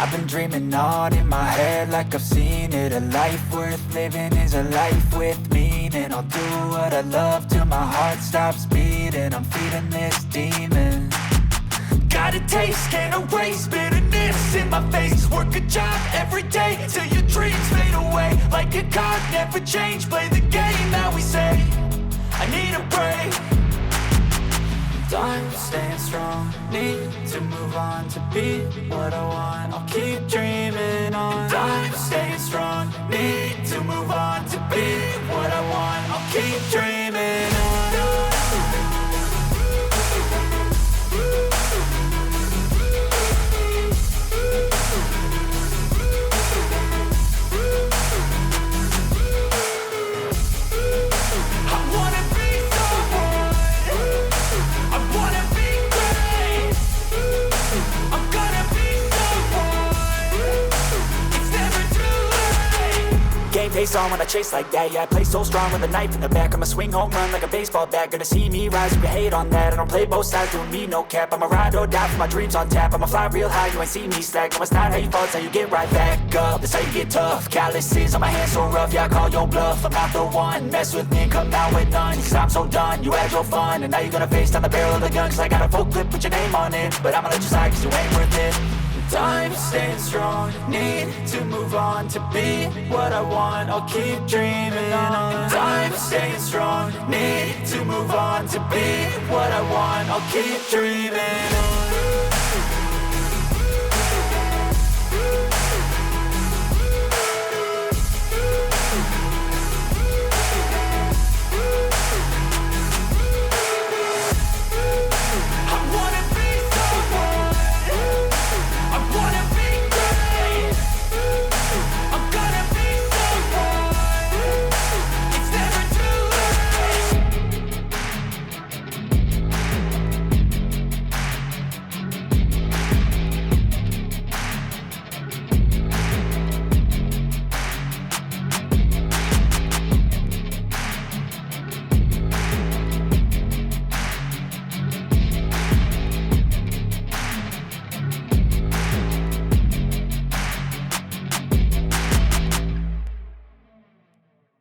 I've been dreaming on in my head like I've seen it. A life worth living is a life with meaning. I'll do what I love till my heart stops beating. I'm feeding this demon. Got a taste, can't erase bitterness in my face. Work a job every day till your dreams fade away. Like a card, never change, play the game that we say. I need a break. I'm staying strong, need to move on to be what I want. I'll keep dreaming on. I'm staying strong, need to move on to be what I want. I'll keep dreaming on. Face on when I chase like that. Yeah, I play so strong with a knife in the back. I'ma swing home run like a baseball bat. Gonna see me rise, you can hate on that. I don't play both sides, doing me no cap. I'ma ride or die for my dreams on tap. I'ma fly real high, you ain't see me slack. No, it's not how you fall, it's how you get right back up. That's how you get tough. Calluses on my hands so rough, yeah, I call your bluff. I'm not the one, mess with me and come out with none. Cause I'm so done, you had your fun. And now you're gonna face down the barrel of the gun. Cause I got a full clip with your name on it. But I'ma let you slide cause you ain't worth it. I'm staying strong, need to move on to be what I want. I'll keep dreaming on. I'm staying strong, need to move on to be what I want. I'll keep dreaming on.